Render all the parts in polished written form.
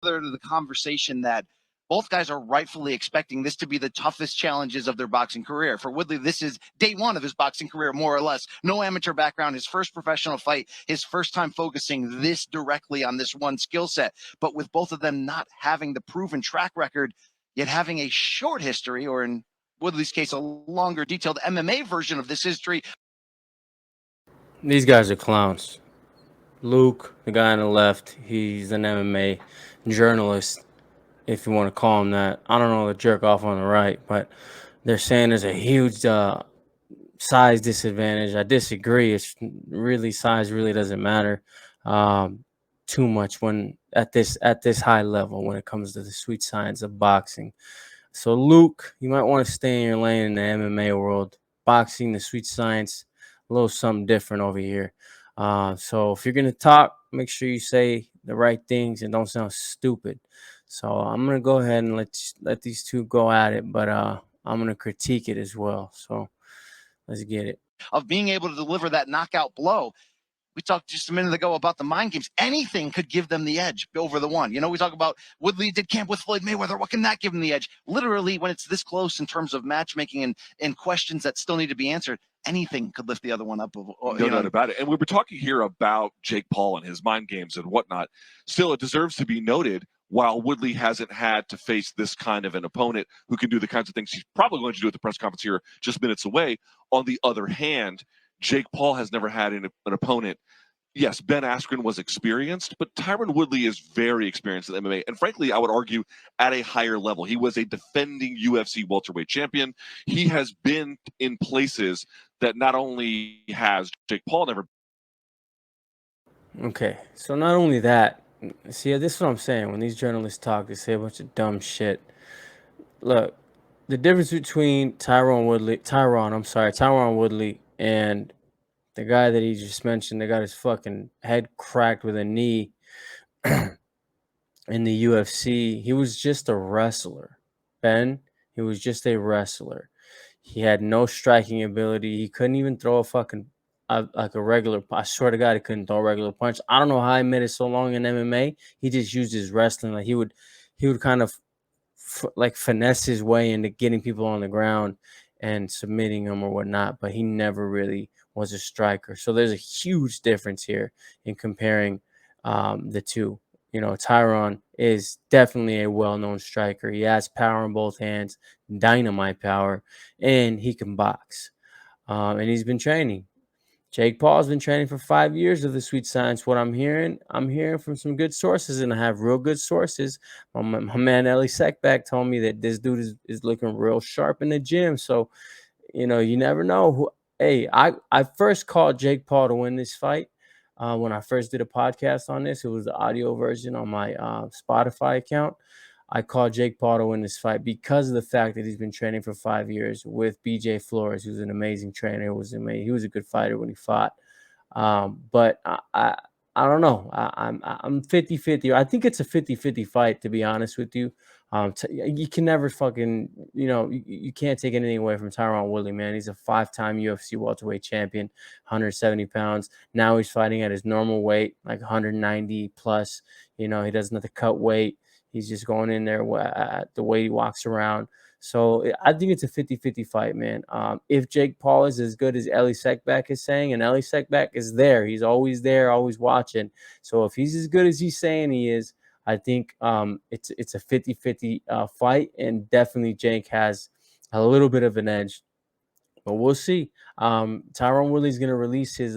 to the conversation that both guys are rightfully expecting this to be the toughest challenges of their boxing career. For Woodley, this is day one of his boxing career, more or less. No amateur background, his first professional fight, his first time focusing this directly on this one skill set. But with both of them not having the proven track record, yet having a short history, or in Woodley's case, a longer, detailed MMA version of this history. These guys are clowns. Luke, the guy on the left, he's an MMA journalist, if you want to call him that. I don't know the jerk off on the right, but they're saying there's a huge size disadvantage. I disagree. It's really size really doesn't matter too much when at this high level when it comes to the sweet science of boxing. So Luke, you might want to stay in your lane in the MMA world. Boxing, the sweet science, a little something different over here. So if you're gonna talk, make sure you say the right things and don't sound stupid. So I'm gonna go ahead and let these two go at it, but I'm gonna critique it as well. So let's get it. Of being able to deliver that knockout blow. We talked just a minute ago about the mind games. Anything could give them the edge over the one. You know, we talk about Woodley did camp with Floyd Mayweather. What can that give them the edge? Literally, when it's this close in terms of matchmaking and questions that still need to be answered, anything could lift the other one up. No doubt about it. And we were talking here about Jake Paul and his mind games and whatnot. Still, it deserves to be noted, while Woodley hasn't had to face this kind of an opponent who can do the kinds of things he's probably going to do at the press conference here just minutes away. On the other hand, Jake Paul has never had an opponent. Yes, Ben Askren was experienced, but Tyron Woodley is very experienced in MMA. And frankly, I would argue at a higher level. He was a defending UFC welterweight champion. He has been in places that not only has Jake Paul never. Okay, so not only that, see, this is what I'm saying. When these journalists talk, they say a bunch of dumb shit. Look, the difference between Tyron Woodley, and the guy that he just mentioned that got his fucking head cracked with a knee in the UFC, he was just a wrestler. Ben, he was just a wrestler. He had no striking ability. He couldn't even throw a fucking like a regular. I swear to God, he couldn't throw a regular punch. I don't know how he made it so long in MMA. He just used his wrestling. Like he would kind of like finesse his way into getting people on the ground and submitting them or whatnot. But he never really was a striker. So there's a huge difference here in comparing the two. You know, Tyron is definitely a well-known striker. He has power in both hands, dynamite power, and he can box. And he's been training. Jake Paul's been training for 5 years of the sweet science. What I'm hearing from some good sources, and I have real good sources. My man Ellie Seckback told me that this dude is looking real sharp in the gym. So, you know, you never know who. Hey, I first called Jake Paul to win this fight. When I first did a podcast on this, it was the audio version on my Spotify account. I called Jake Paul to win this fight because of the fact that he's been training for 5 years with BJ Flores, who's an amazing trainer. He was a good fighter when he fought. But I don't know. I'm 50-50. I think it's a 50-50 fight, to be honest with you. You can never fucking, you can't take anything away from Tyron Woodley, man. He's a 5-time UFC welterweight champion, 170 pounds. Now he's fighting at his normal weight, like 190 plus. He doesn't have to cut weight. He's just going in there at the way he walks around. So I think it's a 50-50 fight, man. If Jake Paul is as good as Ellie Seckback is saying, and Ellie Seckback is there, he's always there, always watching. So if he's as good as he's saying he is, I think it's a 50-50 fight, and definitely Jake has a little bit of an edge. But we'll see. Tyron Woodley's going to release his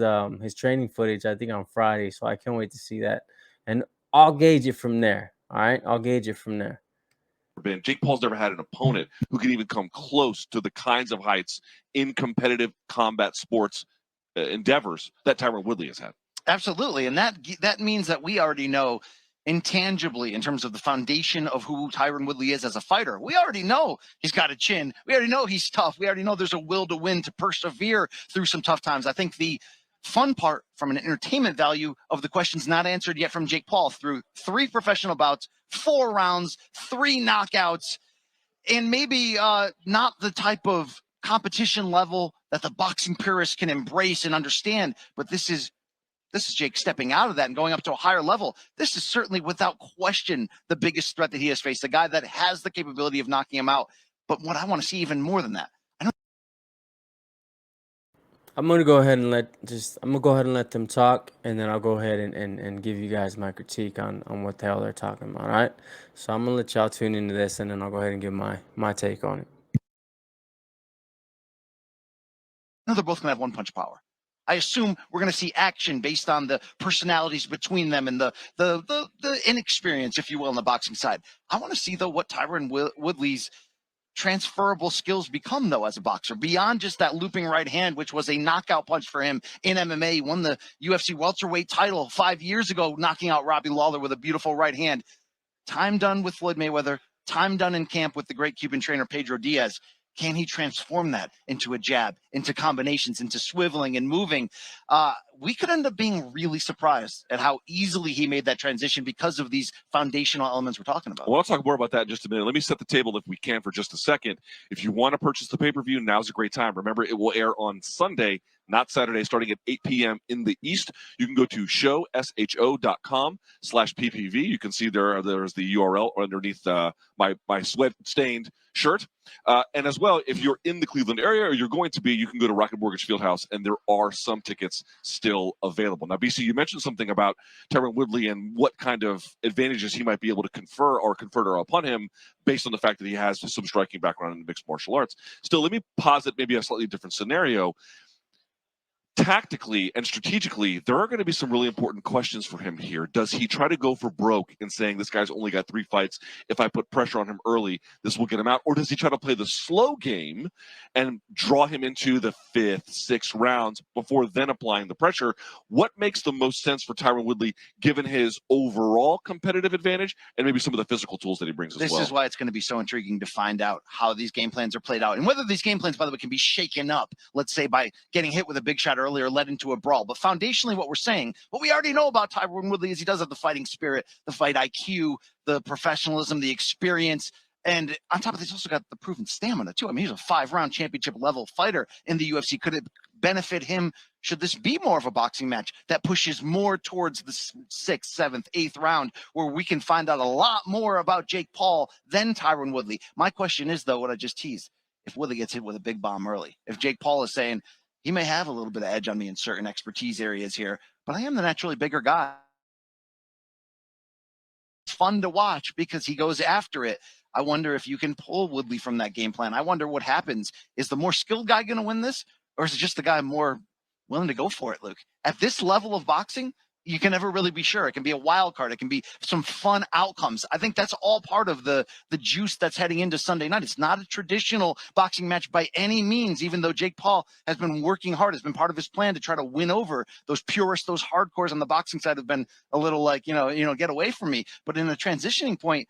training footage, I think, on Friday. So I can't wait to see that. And I'll gauge it from there. All right? I'll gauge it from there. Jake Paul's never had an opponent who can even come close to the kinds of heights in competitive combat sports endeavors that Tyron Woodley has had. Absolutely. And that means that we already know intangibly in terms of the foundation of who Tyron Woodley is as a fighter. We already know he's got a chin. We already know he's tough. We already know there's a will to win, to persevere through some tough times. I think the fun part from an entertainment value of the questions not answered yet from Jake Paul through 3 professional bouts, 4 rounds, 3 knockouts, and maybe not the type of competition level that the boxing purists can embrace and understand, but this is This is Jake stepping out of that and going up to a higher level. This is certainly, without question, the biggest threat that he has faced, a guy that has the capability of knocking him out. But what I want to see even more than that, I'm gonna go ahead and let them talk, and then I'll go ahead and give you guys my critique on what the hell they're talking about. All right. So I'm gonna let y'all tune into this, and then I'll go ahead and give my take on it. no, they're both going to have one punch power. I assume we're going to see action based on the personalities between them and the inexperience, if you will, on the boxing side. I want to see, though, what Tyron Woodley's transferable skills become, though, as a boxer, beyond just that looping right hand, which was a knockout punch for him in MMA. He won the UFC welterweight title 5 years ago, knocking out Robbie Lawler with a beautiful right hand. Time done with Floyd Mayweather, time done in camp with the great Cuban trainer Pedro Diaz. Can he transform that into a jab, into combinations, into swiveling and moving? We could end up being really surprised at how easily he made that transition because of these foundational elements we're talking about. Well, I'll talk more about that in just a minute. Let me set the table, if we can, for just a second. If you want to purchase the pay-per-view, now's a great time. Remember, it will air on Sunday, not Saturday, starting at 8 p.m. in the East. You can go to SHO.com/PPV. You can see there's the URL underneath my sweat-stained shirt. And as well, if you're in the Cleveland area, or you're going to be, you can go to Rocket Mortgage Fieldhouse, and there are some tickets still available. Now, BC, you mentioned something about Tyron Woodley and what kind of advantages he might be able to confer upon him based on the fact that he has some striking background in mixed martial arts. Still, let me posit maybe a slightly different scenario. Tactically and strategically, there are going to be some really important questions for him here. Does he try to go for broke in saying this guy's only got 3 fights? If I put pressure on him early, this will get him out? Or does he try to play the slow game and draw him into the 5th, 6th rounds before then applying the pressure? What makes the most sense for Tyron Woodley, given his overall competitive advantage and maybe some of the physical tools that he brings as well? This is why it's going to be so intriguing to find out how these game plans are played out, and whether these game plans, by the way, can be shaken up, let's say by getting hit with a big shot earlier, led into a brawl. But foundationally, what we're saying, what we already know about Tyron Woodley, is he does have the fighting spirit, the fight IQ, the professionalism, the experience. And on top of this, he's also got the proven stamina, too. I mean, he's a 5-round championship level fighter in the UFC. Could it benefit him, should this be more of a boxing match that pushes more towards the 6th, 7th, 8th round, where we can find out a lot more about Jake Paul than Tyron Woodley? My question is, though, what I just teased, if Woodley gets hit with a big bomb early, if Jake Paul is saying, he may have a little bit of edge on me in certain expertise areas here, but I am the naturally bigger guy. It's fun to watch because he goes after it. I wonder if you can pull Woodley from that game plan. I wonder what happens. Is the more skilled guy going to win this, or is it just the guy more willing to go for it, Luke? At this level of boxing, you can never really be sure. It can be a wild card. It can be some fun outcomes. I think that's all part of the juice that's heading into Sunday night. It's not a traditional boxing match by any means, even though Jake Paul has been working hard. It's been part of his plan to try to win over those purists, those hardcores on the boxing side have been a little like, get away from me. But in a transitioning point,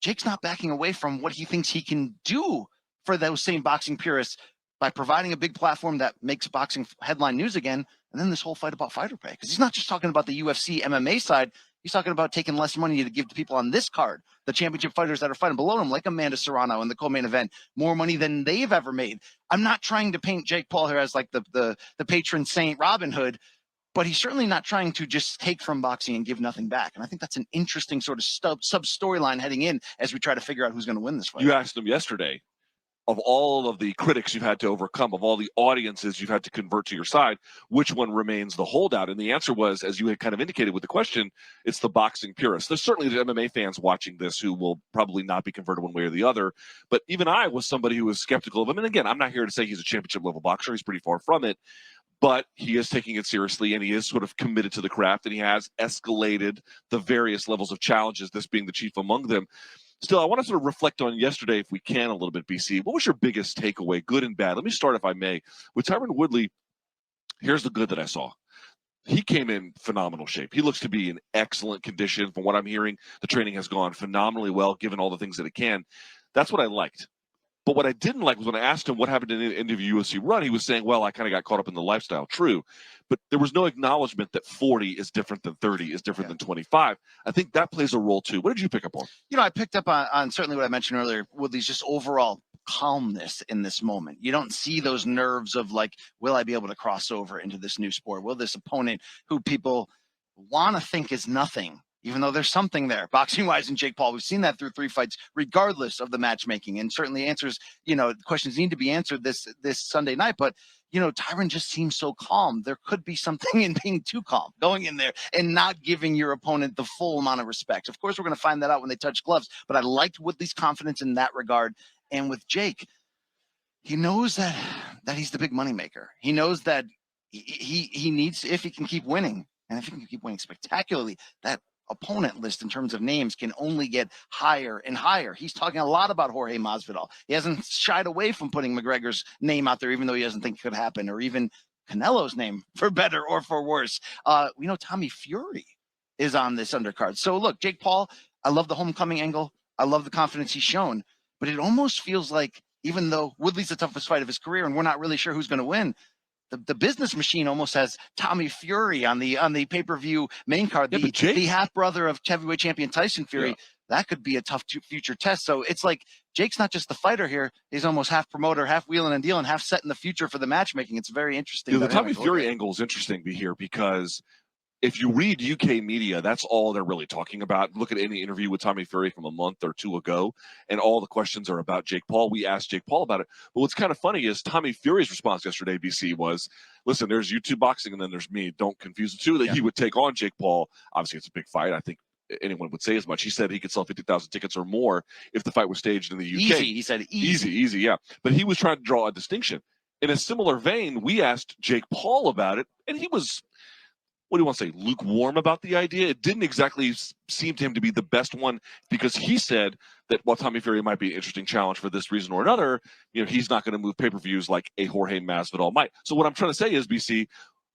Jake's not backing away from what he thinks he can do for those same boxing purists by providing a big platform that makes boxing headline news again. And then this whole fight about fighter pay, because he's not just talking about the UFC MMA side. He's talking about taking less money to give to people on this card, the championship fighters that are fighting below him, like Amanda Serrano in the co-main event, more money than they've ever made. I'm not trying to paint Jake Paul here as like the patron saint Robin Hood, but he's certainly not trying to just take from boxing and give nothing back. And I think that's an interesting sort of sub storyline heading in as we try to figure out who's going to win this fight. You asked him yesterday, of all of the critics you've had to overcome, of all the audiences you've had to convert to your side, which one remains the holdout? And the answer was, as you had kind of indicated with the question, it's the boxing purists. There's certainly the MMA fans watching this who will probably not be converted one way or the other. But even I was somebody who was skeptical of him. And again, I'm not here to say he's a championship level boxer. He's pretty far from it. But he is taking it seriously, and he is sort of committed to the craft, and he has escalated the various levels of challenges, this being the chief among them. Still, I want to sort of reflect on yesterday, if we can, a little bit, BC. What was your biggest takeaway, good and bad? Let me start, if I may. With Tyron Woodley, here's the good that I saw. He came in phenomenal shape. He looks to be in excellent condition. From what I'm hearing, the training has gone phenomenally well, given all the things that it can. That's what I liked. But what I didn't like was when I asked him what happened in the end of UFC run, he was saying, well, I kind of got caught up in the lifestyle. True. But there was no acknowledgement that 40 is different than 30, is different than 25. I think that plays a role too. What did you pick up on? I picked up on certainly what I mentioned earlier, Woodley's just overall calmness in this moment. You don't see those nerves of like, will I be able to cross over into this new sport? Will this opponent who people want to think is nothing, even though there's something there boxing wise in Jake Paul? We've seen that through 3 fights, regardless of the matchmaking, and certainly answers, questions need to be answered this Sunday night. But Tyron just seems so calm. There could be something in being too calm, going in there and not giving your opponent the full amount of respect. Of course, we're going to find that out when they touch gloves, but I liked Woodley's confidence in that regard. And with Jake, he knows that he's the big money maker. He knows that he needs, if he can keep winning, and if he can keep winning spectacularly, that opponent list in terms of names can only get higher and higher. He's talking a lot about Jorge Masvidal. He hasn't shied away from putting McGregor's name out there, even though he doesn't think it could happen, or even Canelo's name, for better or for worse. We know Tommy Fury is on this undercard. So look, Jake Paul, I love the homecoming angle. I love the confidence he's shown, but it almost feels like, even though Woodley's the toughest fight of his career and we're not really sure who's going to win, the business machine almost has Tommy Fury on the pay-per-view main card, the half brother of heavyweight champion Tyson Fury. Yeah. That could be a tough future test. So it's like Jake's not just the fighter here; he's almost half promoter, half wheeling and dealing, half setting the future for the matchmaking. It's very interesting. Yeah, the Tommy Fury angle is interesting to hear, because if you read UK media, that's all they're really talking about. Look at any interview with Tommy Fury from a month or two ago, and all the questions are about Jake Paul. We asked Jake Paul about it. But what's kind of funny is Tommy Fury's response yesterday, BC, was, listen, there's YouTube boxing and then there's me. Don't confuse the two. That he would take on Jake Paul. Obviously, it's a big fight. I think anyone would say as much. He said he could sell 50,000 tickets or more if the fight was staged in the UK. Easy, he said easy, yeah. But he was trying to draw a distinction. In a similar vein, we asked Jake Paul about it, and he was, what do you want to say, lukewarm about the idea? It didn't exactly seem to him to be the best one, because he said that while Tommy Fury might be an interesting challenge for this reason or another, he's not going to move pay-per-views like a Jorge Masvidal might. So what I'm trying to say is, BC,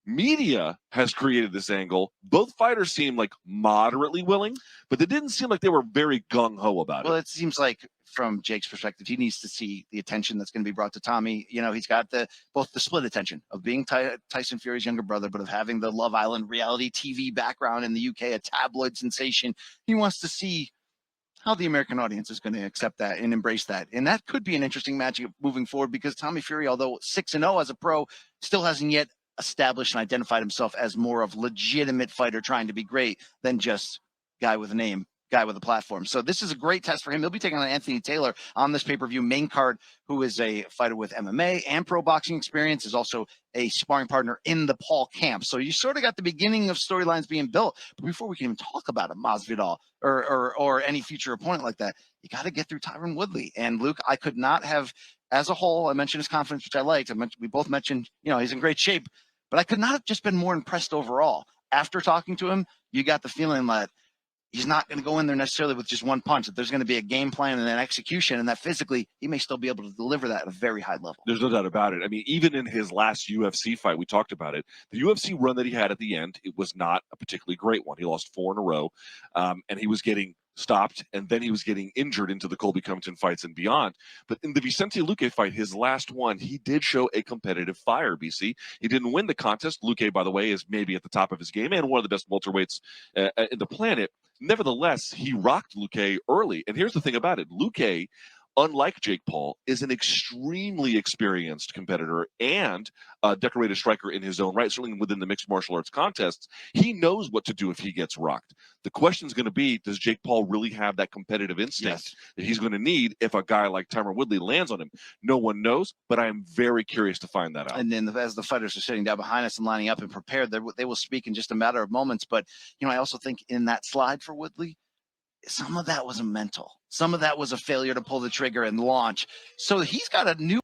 media has created this angle. Both fighters seem like moderately willing, but they didn't seem like they were very gung-ho about it. Well, it seems like, from Jake's perspective, he needs to see the attention that's going to be brought to Tommy. He's got both the split attention of being Tyson Fury's younger brother, but of having the Love Island reality TV background in the UK, a tabloid sensation. He wants to see how the American audience is going to accept that and embrace that. And that could be an interesting matchup moving forward, because Tommy Fury, although 6-0 as a pro, still hasn't yet established and identified himself as more of legitimate fighter trying to be great than just guy with a name, guy with a platform. So this is a great test for him. He'll be taking on Anthony Taylor on this pay-per-view main card, who is a fighter with MMA and pro boxing experience, is also a sparring partner in the Paul camp. So you sort of got the beginning of storylines being built. But before we can even talk about a Masvidal or any future opponent like that, you got to get through Tyron Woodley. And Luke, I could not have, as a whole, I mentioned his confidence, which I liked. We both mentioned, he's in great shape, but I could not have just been more impressed overall. After talking to him, you got the feeling that he's not going to go in there necessarily with just one punch, that there's going to be a game plan and an execution, and that physically he may still be able to deliver that at a very high level. There's no doubt about it. I mean, even in his last UFC fight, we talked about it, the UFC run that he had at the end, it was not a particularly great one. He lost 4 in a row, and he was getting stopped, and then he was getting injured into the Colby Covington fights and beyond. But in the Vicente Luque fight, his last one, he did show a competitive fire, BC. He didn't win the contest. Luque, by the way, is maybe at the top of his game and one of the best welterweights in the planet. Nevertheless, he rocked Luque early. And here's the thing about it. Luque, unlike Jake Paul, is an extremely experienced competitor and a decorated striker in his own right, certainly within the mixed martial arts contests. He knows what to do if he gets rocked. The question is going to be, does Jake Paul really have that competitive instinct that he's going to need if a guy like Tyron Woodley lands on him? No one knows, but I am very curious to find that out. And then as the fighters are sitting down behind us and lining up and prepared, they will speak in just a matter of moments. But, I also think in that slide for Woodley, some of that was a mental. Some of that was a failure to pull the trigger and launch. So he's got a new.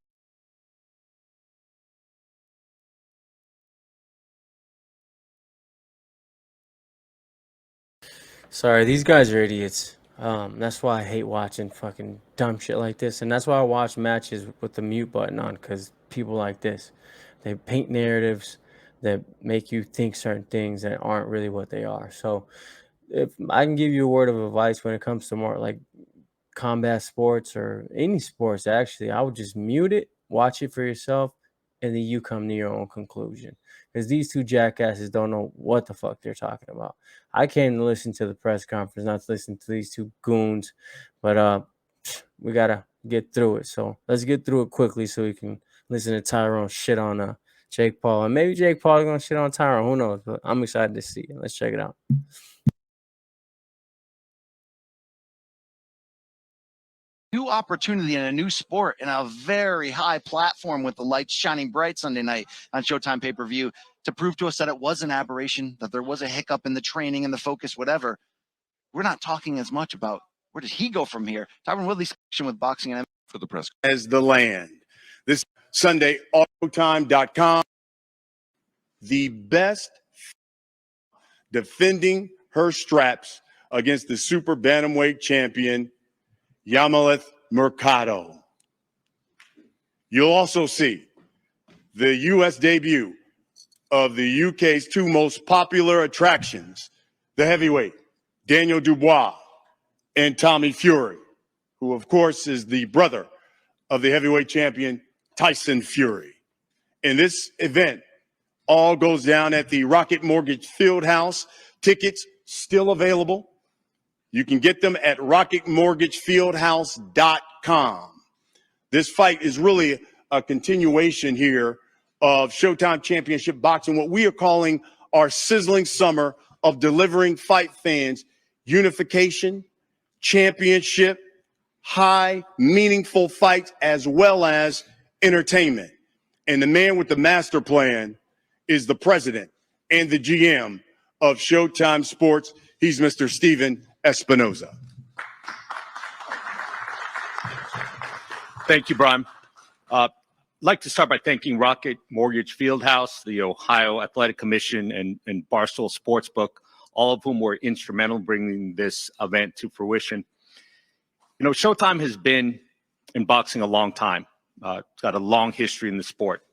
Sorry, these guys are idiots. That's why I hate watching fucking dumb shit like this. And that's why I watch matches with the mute button on, because people like this, they paint narratives that make you think certain things that aren't really what they are. So if I can give you a word of advice when it comes to more like combat sports or any sports, actually, I would just mute it, watch it for yourself, and then you come to your own conclusion. Because these two jackasses don't know what the fuck they're talking about. I came to listen to the press conference, not to listen to these two goons. But we gotta get through it. So let's get through it quickly so we can listen to Tyrone shit on Jake Paul. And maybe Jake Paul is going to shit on Tyrone. Who knows? But I'm excited to see it. Let's check it out. New opportunity in a new sport in a very high platform with the lights shining bright Sunday night on Showtime pay-per-view to prove to us that it was an aberration, that there was a hiccup in the training and the focus, whatever. We're not talking as much about where does he go from here. Tyron Woodley's connection with boxing and For the press. As the land. This Sunday, Autotime.com. The best defending her straps against the super bantamweight champion, Yamaleth Mercado. You'll also see the U.S. debut of the UK's two most popular attractions, the heavyweight, Daniel Dubois and Tommy Fury, who, of course, is the brother of the heavyweight champion, Tyson Fury. In this event, all goes down at the Rocket Mortgage Fieldhouse. Tickets still available. You can get them at rocketmortgagefieldhouse.com. This fight is really a continuation here of Showtime Championship Boxing, what we are calling our sizzling summer of delivering fight fans unification, championship, high, meaningful fights, as well as entertainment. And the man with the master plan is the president and the GM of Showtime Sports. He's Mr. Steven Espinoza. Thank you, Brian. I'd like to start by thanking Rocket Mortgage Fieldhouse, the Ohio Athletic Commission, and Barstool Sportsbook, all of whom were instrumental in bringing this event to fruition. You know, Showtime has been in boxing a long time. It's got a long history in the sport.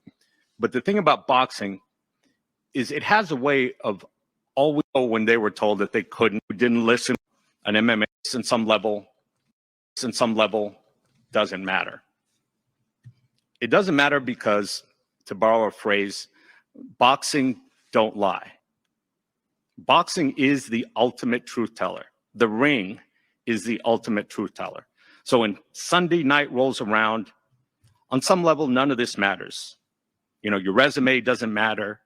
But the thing about boxing is it has a way of always when they were told that they couldn't, didn't listen. An MMA in some level doesn't matter. It doesn't matter because, to borrow a phrase, boxing don't lie. Boxing is the ultimate truth teller. The ring is the ultimate truth teller. So when Sunday night rolls around, on some level, none of this matters. You know, your resume doesn't matter.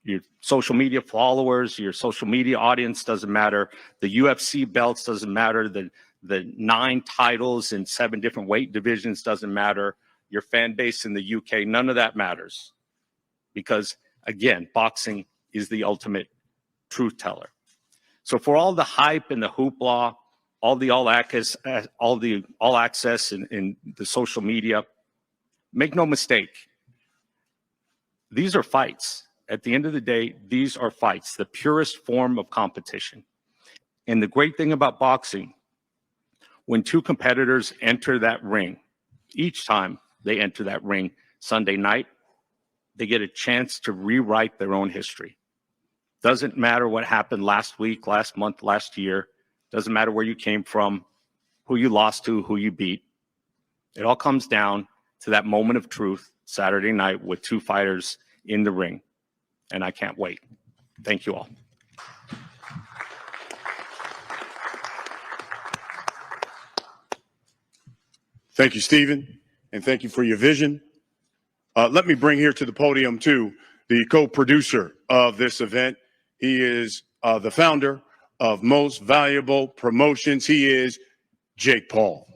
Your social media followers, your social media audience doesn't matter. The UFC belts doesn't matter. The 9 titles in 7 different weight divisions doesn't matter. Your fan base in the UK, none of that matters. Because, again, boxing is the ultimate truth teller. So for all the hype and the hoopla, all the all access in the social media, make no mistake, these are fights. At the end of the day, these are fights, the purest form of competition. And the great thing about boxing, when 2 competitors enter that ring, each time they enter that ring Sunday night, they get a chance to rewrite their own history. Doesn't matter what happened last week, last month, last year. Doesn't matter where you came from, who you lost to, who you beat. It all comes down to that moment of truth Saturday night with 2 fighters in the ring. And I can't wait. Thank you all. Thank you, Stephen, and thank you for your vision. Let me bring here to the podium, too, the co-producer of this event. He is the founder of Most Valuable Promotions. He is Jake Paul.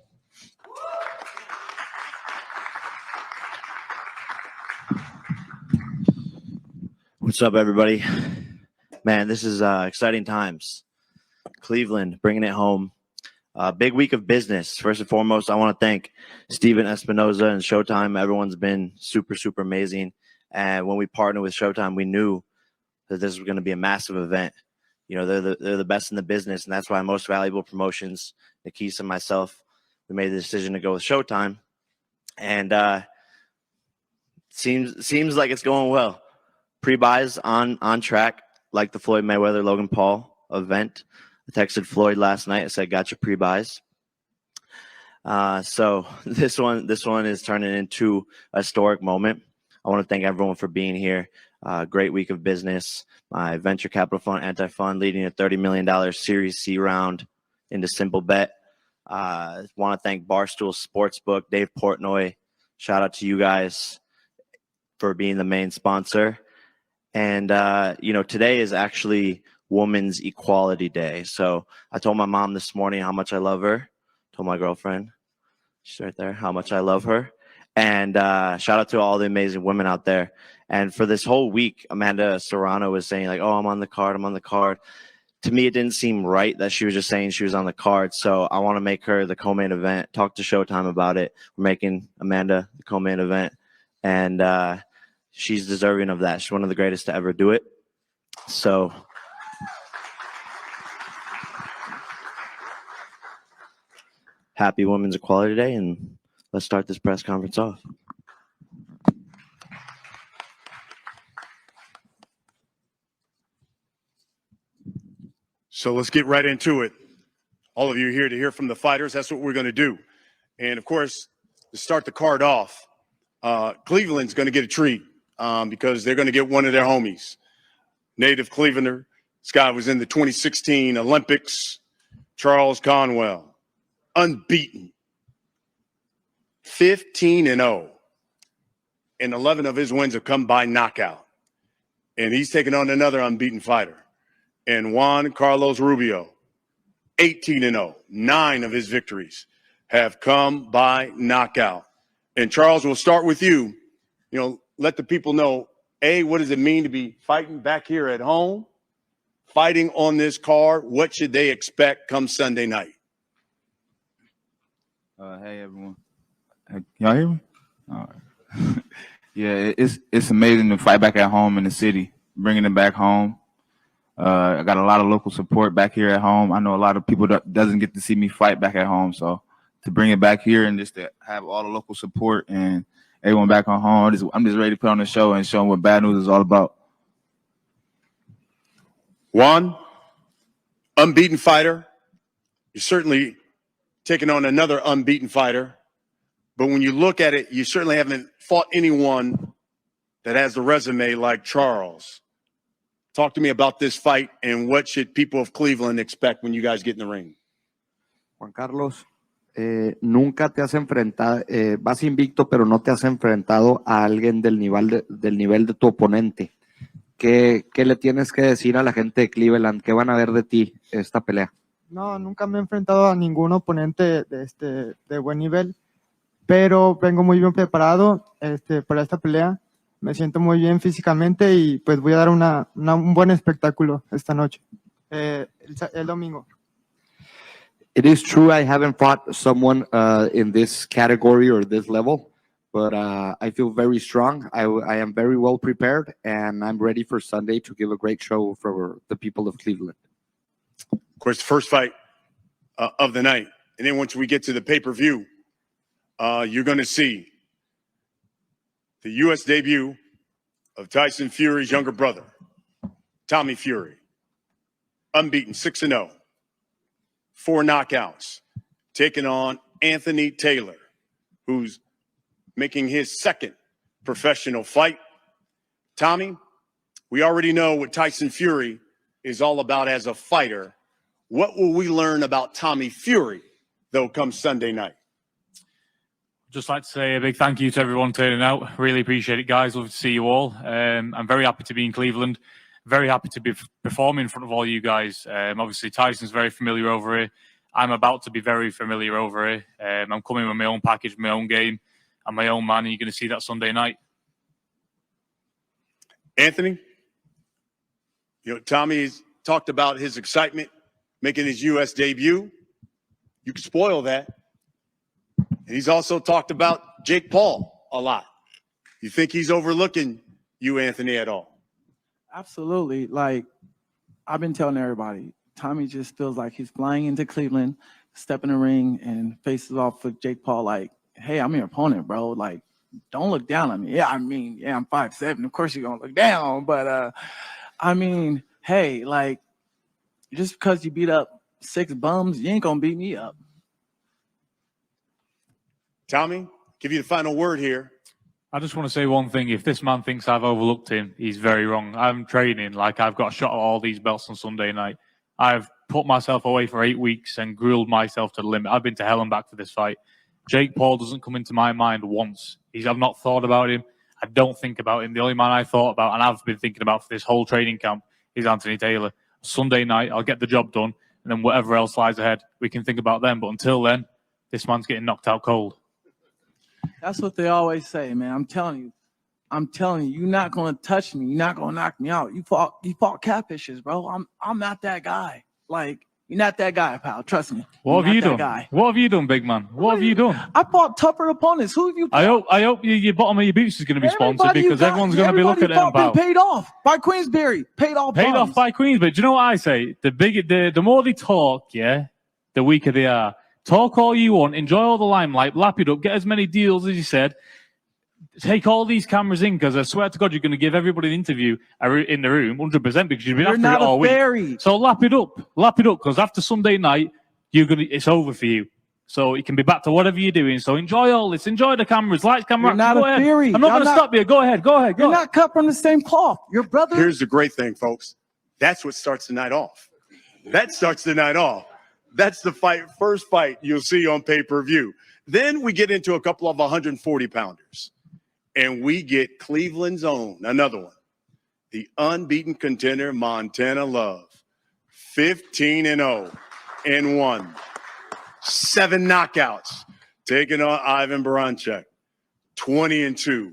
What's up, everybody? Man, this is exciting times. Cleveland bringing it home. Big week of business. First and foremost, I want to thank Steven Espinoza and Showtime. Everyone's been super, super amazing. And when we partnered with Showtime, we knew that this was going to be a massive event. You know, they're the best in the business, and that's why Most Valuable Promotions, Nikisa and myself, we made the decision to go with Showtime. And seems like it's going well. Pre-buys on track, like the Floyd Mayweather Logan Paul event. I texted Floyd last night. I said, "Got your pre-buys." So this one is turning into a historic moment. I want to thank everyone for being here. Great week of business. My venture capital fund, Anti-Fund, leading a $30 million Series C round into Simple Bet. Want to thank Barstool Sportsbook, Dave Portnoy. Shout out to you guys for being the main sponsor. And, today is actually Women's Equality Day. So I told my mom this morning how much I love her. Told my girlfriend, she's right there, how much I love her. And shout out to all the amazing women out there. And for this whole week, Amanda Serrano was saying like, oh, I'm on the card. To me, it didn't seem right that she was just saying she was on the card. So I want to make her the co-main event. Talk to Showtime about it. We're making Amanda the co-main event. And she's deserving of that. She's one of the greatest to ever do it. So happy Women's Equality Day, and let's start this press conference off. So let's get right into it. All of you are here to hear from the fighters. That's what we're going to do. And, of course, to start the card off, Cleveland's going to get a treat because they're going to get one of their homies. Native Clevelander. This guy was in the 2016 Olympics. Charles Conwell. Unbeaten. 15-0. And 11 of his wins have come by knockout. And he's taking on another unbeaten fighter. And Juan Carlos Rubio, 18-0. 9 of his victories have come by knockout. And Charles, we'll start with you. Let the people know, A, what does it mean to be fighting back here at home, fighting on this card? What should they expect come Sunday night? Hey, everyone. Y'all hear me? All right. Yeah, it's amazing to fight back at home in the city, bringing it back home. I got a lot of local support back here at home. I know a lot of people that doesn't get to see me fight back at home. So to bring it back here and just to have all the local support and everyone back on home, I'm just ready to put on the show and show them what Bad News is all about. Juan, unbeaten fighter. You're certainly taking on another unbeaten fighter. But when you look at it, you certainly haven't fought anyone that has a resume like Charles. Talk to me about this fight and what should people of Cleveland expect when you guys get in the ring. Juan Carlos, nunca te has enfrentado, vas invicto, pero no te has enfrentado a alguien del nivel de tu oponente. ¿Qué le tienes que decir a la gente de Cleveland? ¿Qué van a ver de ti esta pelea? No, nunca me he enfrentado a ningún oponente de buen nivel, pero vengo muy bien preparado para esta pelea. Me siento muy bien físicamente y pues voy a dar un buen espectáculo esta noche, el domingo. It is true I haven't fought someone in this category or this level, but I feel very strong. I am very well prepared, and I'm ready for Sunday to give a great show for the people of Cleveland. Of course, the first fight of the night. And then once we get to the pay-per-view, you're going to see the U.S. debut of Tyson Fury's younger brother, Tommy Fury. Unbeaten, 6-0. 4 knockouts. Taking on Anthony Taylor, who's making his second professional fight. Tommy, we already know what Tyson Fury is all about as a fighter. What will we learn about Tommy Fury, though, come Sunday night? Just like to say a big thank you to everyone turning out. Really appreciate it, guys. Love to see you all. I'm very happy to be in Cleveland. Very happy to be performing in front of all you guys. Obviously, Tyson's very familiar over here. I'm about to be very familiar over here. I'm coming with my own package, my own game, and my own man, and you're going to see that Sunday night. Anthony, Tommy's talked about his excitement making his U.S. debut. You can spoil that. And he's also talked about Jake Paul a lot. You think he's overlooking you, Anthony, at all? Absolutely. Like, I've been telling everybody, Tommy just feels like he's flying into Cleveland, step in the ring, and faces off with Jake Paul like, hey, I'm your opponent, bro. Like, don't look down on me. Yeah, I'm 5'7". Of course you're going to look down. But, hey, like, just because you beat up 6 bums, you ain't going to beat me up. Tommy, give you the final word here. I just want to say one thing. If this man thinks I've overlooked him, he's very wrong. I'm training like I've got a shot at all these belts on Sunday night. I've put myself away for 8 weeks and grilled myself to the limit. I've been to hell and back for this fight. Jake Paul doesn't come into my mind once. I've not thought about him. I don't think about him. The only man I thought about and I've been thinking about for this whole training camp is Anthony Taylor. Sunday night, I'll get the job done, and then whatever else lies ahead, we can think about them. But until then, this man's getting knocked out cold. That's what they always say, man. I'm telling you, you're not gonna touch me. You're not gonna knock me out. You fought catfishes, bro. I'm not that guy. Like, you're not that guy, pal. Trust me. What have you done? What have you done, big man? What have you done? I fought tougher opponents. Who have you fought? I hope your bottom of your boots is going to be sponsored because everyone's going to be looking at them. Paid off by Queensberry. Paid off by Queensberry. Do you know what I say? The more they talk, yeah, the weaker they are. Talk all you want. Enjoy all the limelight. Lap it up. Get as many deals as you said. Take all these cameras in because I swear to God, you're going to give everybody an interview in the room 100% because you've been after it all week. So lap it up because after Sunday night, it's over for you. So you can be back to whatever you're doing. So enjoy all this. Enjoy the cameras. Lights, camera. You're not a theory. I'm not going to stop you. Go ahead. You're not cut from the same cloth. Your brother. Here's the great thing, folks. That's what starts the night off. That's the first fight you'll see on pay-per-view. Then we get into a couple of 140-pounders. And we get Cleveland's own, another one, the unbeaten contender, Montana Love, 15-0 and 1, 7 knockouts, taking on Ivan Baranchyk, 20-2,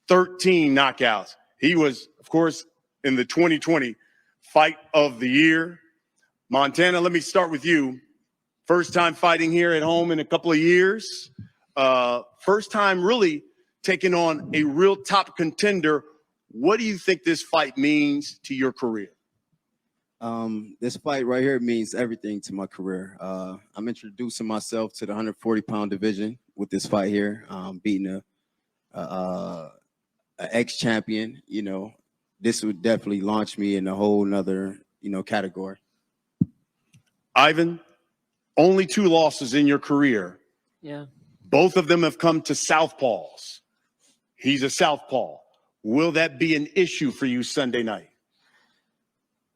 13 knockouts. He was, of course, in the 2020 Fight of the Year. Montana, let me start with you. First time fighting here at home in a couple of years. First time really taking on a real top contender. What do you think this fight means to your career? This fight right here means everything to my career. I'm introducing myself to the 140-pound division with this fight here, beating a ex-champion. You know, this would definitely launch me in a whole nother, category. Ivan, only 2 losses in your career. Yeah. Both of them have come to southpaws. He's a southpaw. Will that be an issue for you Sunday night?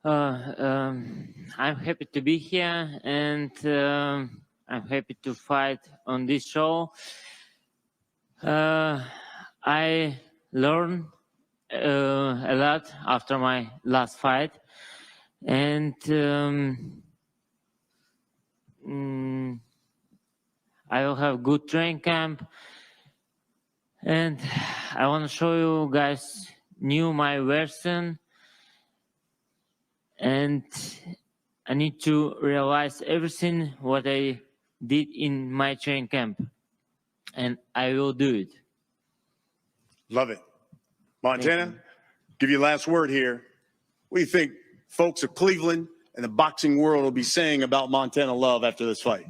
I'm happy to be here, and I'm happy to fight on this show. I learned a lot after my last fight, and I will have good training camp. And I want to show you guys my version, and I need to realize everything what I did in my training camp, and I will do it. Love it. Montana, give you last word here. What do you think folks of Cleveland and the boxing world will be saying about Montana Love after this fight?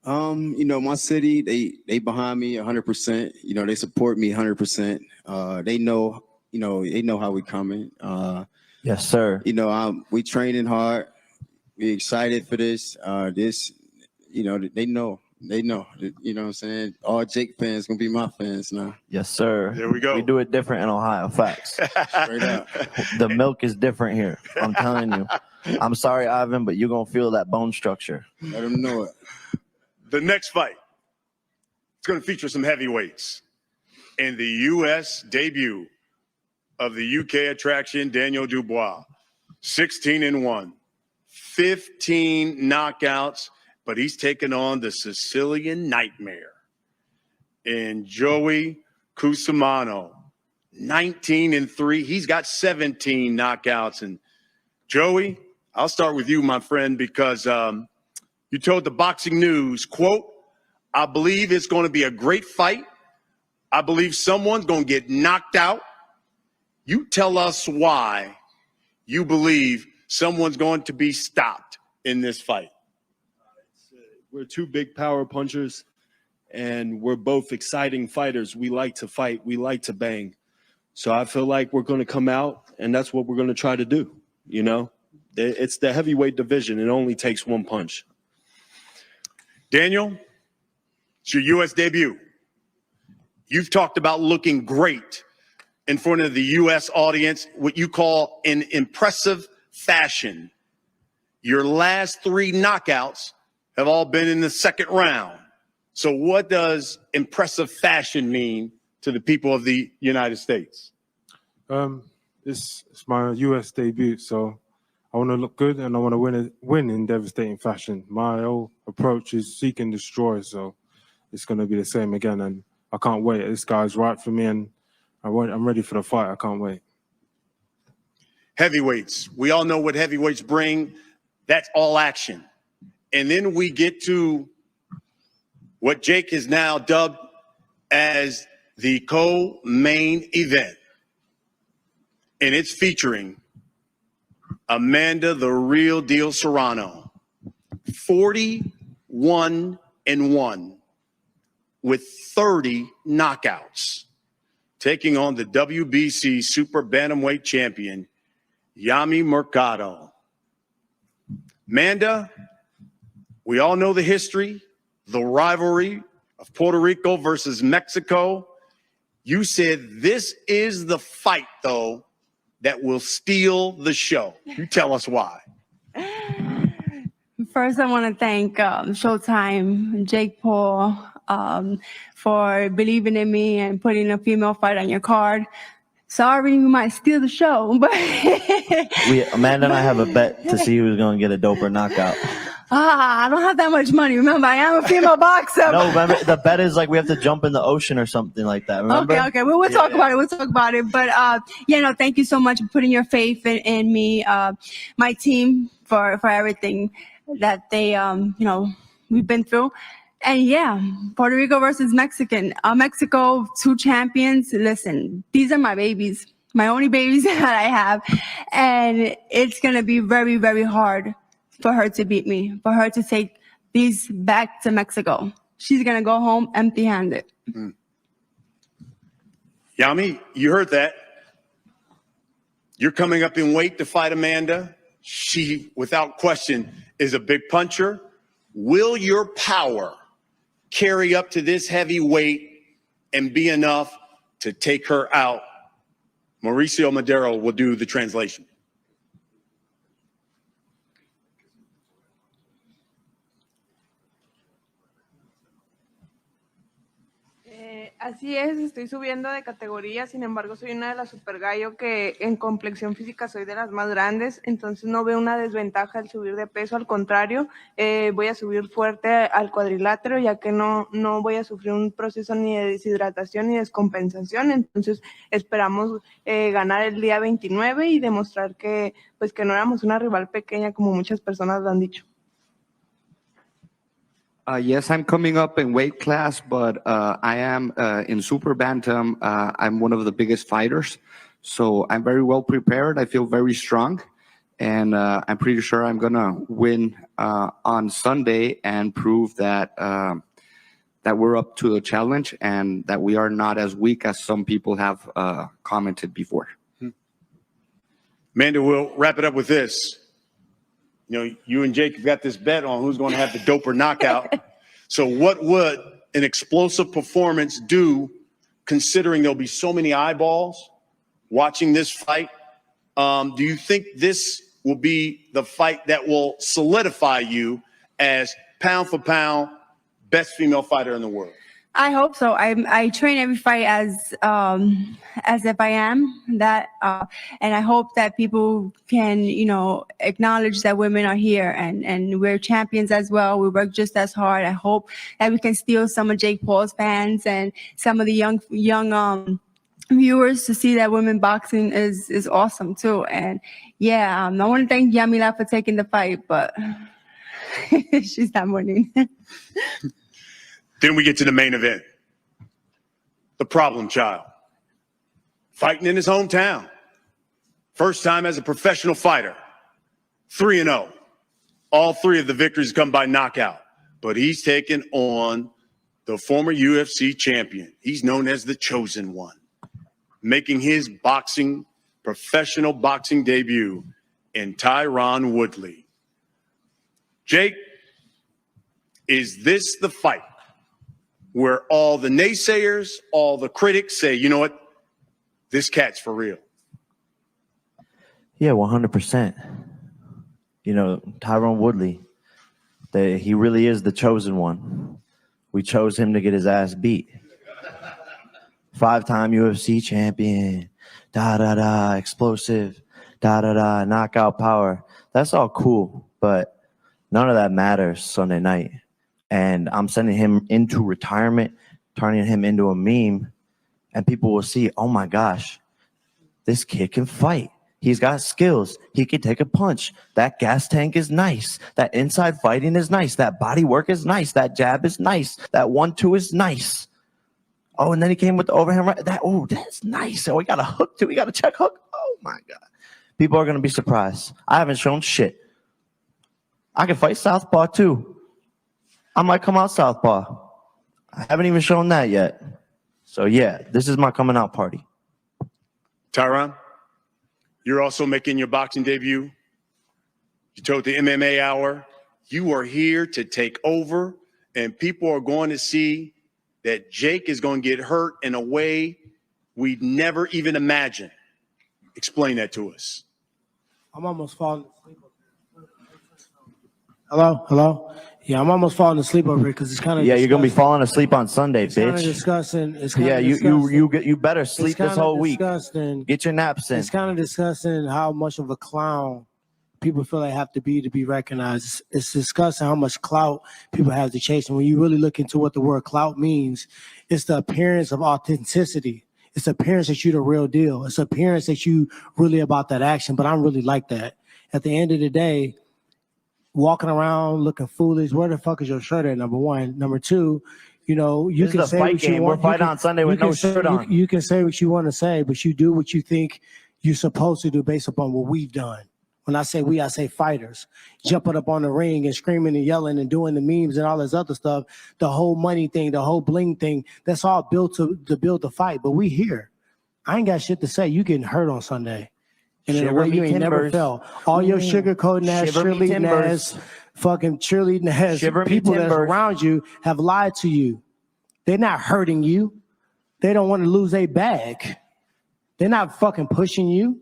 My city, they behind me 100%. They support me 100%. They know, they know how we coming. Yes, sir. We training hard. We excited for this. They know. You know what I'm saying? All Jake fans gonna be my fans now. Yes, sir. There we go. We do it different in Ohio. Facts. Straight up. The milk is different here. I'm telling you. I'm sorry, Ivan, but you're gonna feel that bone structure. Let them know it. The next fight, it's going to feature some heavyweights. In the U.S. debut of the U.K. attraction, Daniel Dubois, 16-1, 15 knockouts, but he's taken on the Sicilian Nightmare. And Joey Cusimano, 19-3. He's got 17 knockouts. And Joey, I'll start with you, my friend, because you told the Boxing News, quote, I believe it's going to be a great fight. I believe someone's going to get knocked out. You tell us why you believe someone's going to be stopped in this fight. We're 2 big power punchers, and we're both exciting fighters. We like to fight. We like to bang. So I feel like we're going to come out, and that's what we're going to try to do. It's the heavyweight division. It only takes 1 punch. Daniel, it's your U.S. debut. You've talked about looking great in front of the U.S. audience, what you call in impressive fashion. Your last 3 knockouts have all been in the second round. So what does impressive fashion mean to the people of the United States? It's my US debut, so I want to look good and I want to win in devastating fashion. My whole approach is seek and destroy, so it's going to be the same again, and I can't wait. This guy's right for me, and I'm ready for the fight. I can't wait. Heavyweights. We all know what heavyweights bring. That's all action. And then we get to what Jake has now dubbed as the co-main event. And it's featuring Amanda the Real Deal Serrano, 41-1 with 30 knockouts, taking on the WBC Super Bantamweight champion, Yami Mercado. Amanda, we all know the history, the rivalry of Puerto Rico versus Mexico. You said this is the fight, though, that will steal the show. You tell us why. First, I want to thank Showtime, Jake Paul, for believing in me and putting a female fight on your card. Sorry, we might steal the show, but Amanda and I have a bet to see who's going to get a doper knockout. I don't have that much money. Remember, I am a female boxer. No, remember, the bet is like we have to jump in the ocean or something like that. Remember? Okay. Well, we'll talk about it. We'll talk about it. But thank you so much for putting your faith in me, my team, for everything that they we've been through. And yeah, Puerto Rico versus Mexico, 2 champions. Listen, these are my babies, my only babies that I have, and it's gonna be very, very hard for her to beat me, for her to take these back to Mexico. She's gonna go home empty-handed. Yami, you heard that. You're coming up in weight to fight Amanda. She, without question, is a big puncher. Will your power carry up to this heavy weight and be enough to take her out? Mauricio Madero will do the translation. Así es, estoy subiendo de categoría, sin embargo soy una de las super gallo que en complexión física soy de las más grandes, entonces no veo una desventaja al subir de peso, al contrario, voy a subir fuerte al cuadrilátero ya que no voy a sufrir un proceso ni de deshidratación ni descompensación, entonces esperamos ganar el día 29 y demostrar que no éramos una rival pequeña como muchas personas lo han dicho. Yes, I'm coming up in weight class, but I am in Super Bantam. I'm one of the biggest fighters, so I'm very well prepared. I feel very strong, and I'm pretty sure I'm gonna win on Sunday and prove that that we're up to the challenge and that we are not as weak as some people have commented before. Amanda, we'll wrap it up with this. You know, you and Jake have got this bet on who's going to have the doper knockout. So what would an explosive performance do, considering there'll be so many eyeballs watching this fight? Do you think this will be the fight that will solidify you as pound for pound best female fighter in the world? I hope so. I train every fight as if I am that, and I hope that people can, acknowledge that women are here and we're champions as well. We work just as hard. I hope that we can steal some of Jake Paul's fans and some of the young viewers to see that women boxing is awesome too. And yeah, I want to thank Yamila for taking the fight, but she's not winning. Then we get to the main event. The problem child. Fighting in his hometown. First time as a professional fighter. 3-0. All 3 of the victories come by knockout. But he's taken on the former UFC champion. He's known as the Chosen One. Making his professional boxing debut in Tyron Woodley. Jake, is this the fight where all the naysayers, all the critics say, you know what, this cat's for real? Yeah, 100%. you know, Tyron Woodley, he really is the chosen one. We chose him to get his ass beat. 5-time UFC champion, explosive, knockout power. That's all cool, but none of that matters Sunday night. And I'm sending him into retirement, turning him into a meme, and people will see, oh my gosh, this kid can fight. He's got skills. He can take a punch. That gas tank is nice. That inside fighting is nice. That body work is nice. That jab is nice. That 1-2 is nice. Oh, and then he came with the overhand right. That's nice. Oh, we got a hook too. We got a check hook. Oh my God. People are going to be surprised. I haven't shown shit. I can fight southpaw too. I might come out southpaw. I haven't even shown that yet. So yeah, this is my coming out party. Tyron, you're also making your boxing debut. You told the MMA Hour you are here to take over, and people are going to see that Jake is going to get hurt in a way we'd never even imagined. Explain that to us. I'm almost falling asleep. Hello? Yeah, I'm almost falling asleep over here because it's kind of you're gonna be falling asleep on Sunday, it's kind of bitch. disgusting. You better sleep this whole week. Get your naps in. It's kind of disgusting how much of a clown people feel they have to be recognized. It's disgusting how much clout people have to chase. And when you really look into what the word clout means, it's the appearance of authenticity. It's the appearance that you're the real deal. It's the appearance that you really about that action. But I'm really like that. At the end of the day, walking around looking foolish, where the fuck is your shirt at, number one? Number two, you know, you This can is a say fight what game. you want. We're fighting on Sunday with no shirt on. You can say what you want to say, but you do what you think you're supposed to do based upon what we've done. When I say we, I say fighters. Jumping up on the ring and screaming and yelling and doing the memes and all this other stuff, the whole money thing, the whole bling thing, that's all built to build the fight. But we here. I ain't got shit to say. You getting hurt on Sunday. And in a Shiver way you me ain't never timbers. felt. All your sugarcoating ass, Shiver me cheerleading timbers. ass, fucking cheerleading ass, Shiver me people that's timbers. around you have lied to you. They're not hurting you. They don't want to lose a bag. They're not fucking pushing you.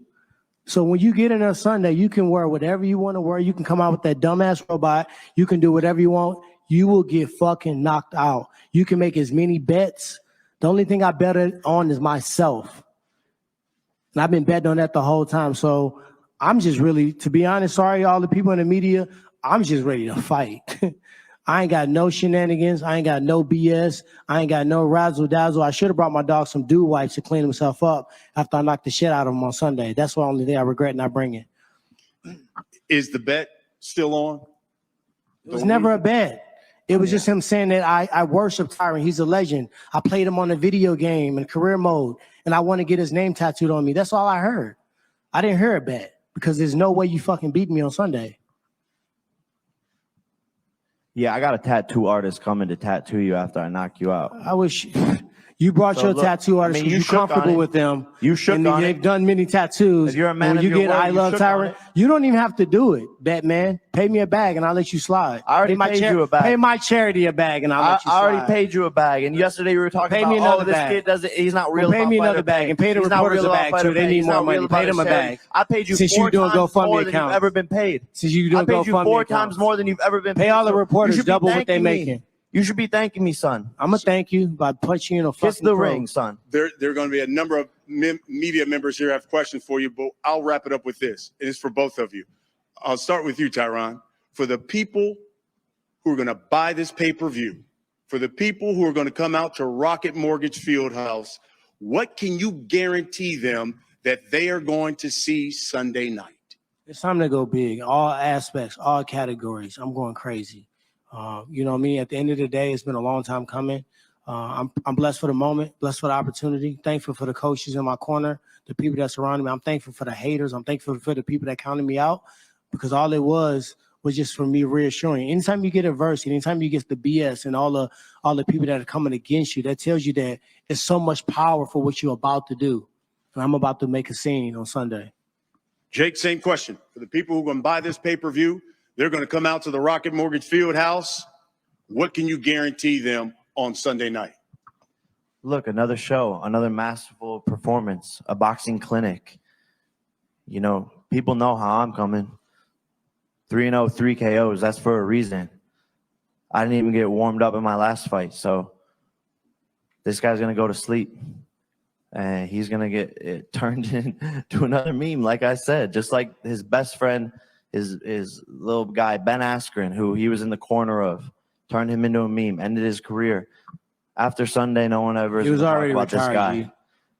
So when you get in there Sunday, you can wear whatever you want to wear. You can come out with that dumbass robot. You can do whatever you want. You will get fucking knocked out. You can make as many bets. The only thing I bet on is myself. And I've been betting on that the whole time. So I'm just really, to be honest, sorry, all the people in the media, I'm just ready to fight. I ain't got no shenanigans. I ain't got no BS. I ain't got no razzle dazzle. I should have brought my dog some dew wipes to clean himself up after I knocked the shit out of him on Sunday. That's the only thing I regret not bringing. Is the bet still on? It was never a bet. It was just him saying that I worship Tyron. He's a legend. I played him on a video game in career mode, and I want to get his name tattooed on me. That's all I heard. I didn't hear a bet because there's no way you fucking beat me on Sunday. Yeah, I got a tattoo artist coming to tattoo you after I knock you out. I wish you brought So your look, tattoo artist I mean, because you you're shook on comfortable it. with them. You shook and on they've it. done many tattoos. If you're a man when of you your get word, I you Love shook on Tyron, it. you don't even have to do it, Batman. Pay me a bag and I'll let you slide. I already paid you a bag. Pay my charity a bag and I'll let you I slide. already paid you a bag, and yesterday we were talking Pay about, me another this bag. kid doesn't, he's not real. Well, pay about me another fighter bag pay. and pay the He's not reporters real a about bag fighter too. They pay. need He's more not money. real Pay about them a his charity. bag. I paid you Since you 4 doing times GoFundMe more than you've accounts. ever been paid. Since you I doing paid you GoFundMe 4 accounts. times more than you've ever been paid. Pay all the So reporters you should be double what they thanking me. making. You should be thanking me, son. I'm gonna thank you by punching you in a fucking Kiss the throat. ring, son. There are going to be a number of media members here have questions for you, but I'll wrap it up with this. And it's for both of you. I'll start with you, Tyron. For the people who are going to buy this pay-per-view, for the people who are going to come out to Rocket Mortgage Fieldhouse, what can you guarantee them that they are going to see Sunday night? It's time to go big. All aspects, all categories. I'm going crazy. You know what I mean? At the end of the day, it's been a long time coming. I'm blessed for the moment, blessed for the opportunity, thankful for the coaches in my corner, the people that surrounded me. I'm thankful for the haters. I'm thankful for the people that counted me out because all it was just for me reassuring. Anytime you get adversity, anytime you get the BS and all the people that are coming against you, that tells you that it's so much power for what you're about to do. And I'm about to make a scene on Sunday. Jake, same question. For the people who are going to buy this pay-per-view, they're going to come out to the Rocket Mortgage Fieldhouse. What can you guarantee them on Sunday night? Look, another show, another masterful performance, a boxing clinic. You know, people know how I'm coming. 3-0, 3 KOs. That's for a reason. I didn't even get warmed up in my last fight. So this guy's going to go to sleep. And he's going to get it turned into another meme, like I said. Just like his best friend, his little guy, Ben Askren, who he was in the corner of, turned him into a meme, ended his career. After Sunday, no one ever is He was going to talk already about this retired, guy. G.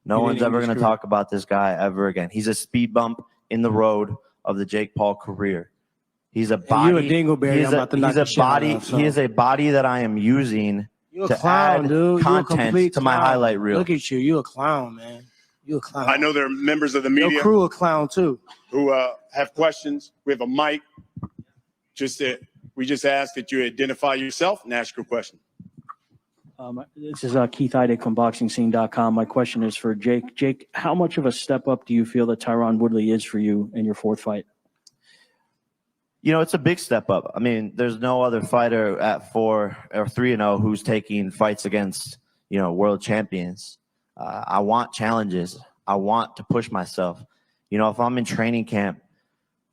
No He one's didn't ever end his going to career. talk about this guy ever again. He's a speed bump in the road of the Jake Paul career. He's a body. you a dingleberry, He's I'm about to knock he's the a shit out body. of, so. He is a body that I am using You a to clown, add dude. You a content complete to my clown. highlight reel. Look at you. You a clown, man. You a clown. I know there are members of the media Your crew a clown too. who have questions. We have a mic. We just ask that you identify yourself and ask your question. This is Keith Heidick from BoxingScene.com. My question is for Jake. Jake, how much of a step up do you feel that Tyron Woodley is for you in your fourth fight? You know, it's a big step up. I mean, there's no other fighter at 4 or 3-0 who's taking fights against, world champions. I want challenges. I want to push myself. If I'm in training camp,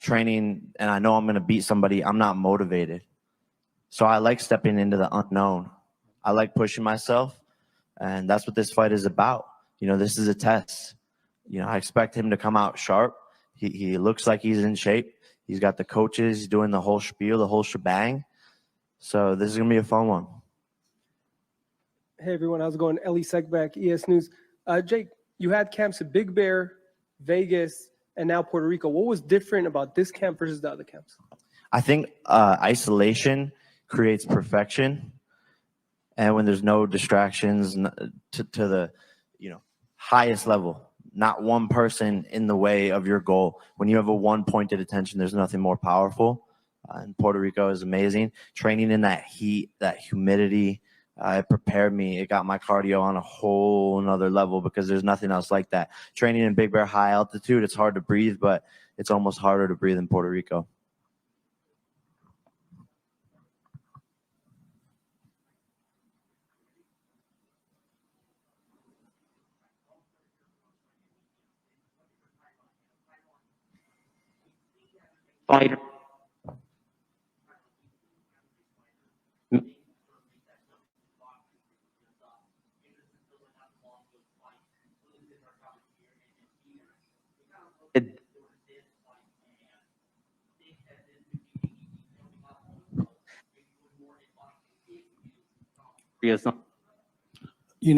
training, and I know I'm going to beat somebody, I'm not motivated. So I like stepping into the unknown. I like pushing myself, and that's what this fight is about. This is a test. I expect him to come out sharp. He looks like he's in shape. He's got the coaches. He's doing the whole spiel, the whole shebang. So this is going to be a fun one. Hey, everyone. How's it going? Ellie Segback, ES News. Jake, you had camps at Big Bear, Vegas, and now Puerto Rico. What was different about this camp versus the other camps? I think isolation creates perfection. And when there's no distractions to the highest level, not one person in the way of your goal. When you have a one-pointed attention, there's nothing more powerful. And Puerto Rico is amazing. Training in that heat, that humidity, it prepared me. It got my cardio on a whole another level because there's nothing else like that. Training in Big Bear, high altitude, it's hard to breathe, but it's almost harder to breathe in Puerto Rico. Fighter.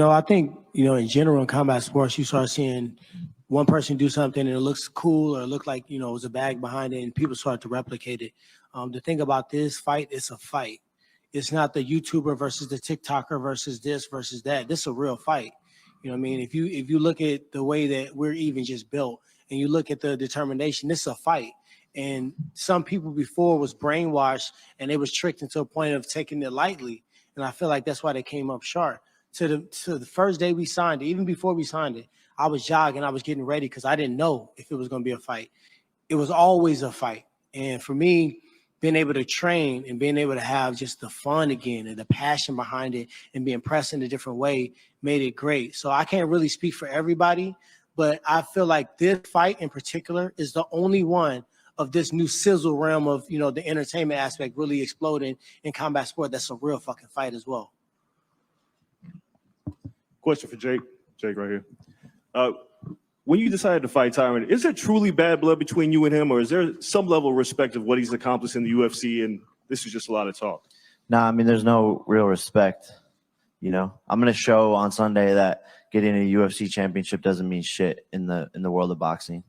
I think, in general in combat sports, you start seeing one person do something and it looks cool or it looked like, it was a bag behind it and people start to replicate it. The thing about this fight, it's a fight. It's not the YouTuber versus the TikToker versus this versus that. This is a real fight. You know what I mean? If you look at the way that we're even just built and you look at the determination, this is a fight. And some people before was brainwashed and they was tricked into a point of taking it lightly. And I feel like that's why they came up short. To the first day we signed it, even before we signed it, I was jogging, I was getting ready because I didn't know if it was going to be a fight. It was always a fight. And for me, being able to train and being able to have just the fun again and the passion behind it and being pressed in a different way made it great. So I can't really speak for everybody, but I feel like this fight in particular is the only one of this new sizzle realm of, the entertainment aspect really exploding in combat sport. That's a real fucking fight as well. Question for Jake. Jake right here. When you decided to fight Tyron, is there truly bad blood between you and him, or is there some level of respect of what he's accomplished in the UFC, and this is just a lot of talk? Nah, I mean, there's no real respect. I'm going to show on Sunday that getting a UFC championship doesn't mean shit in the world of boxing,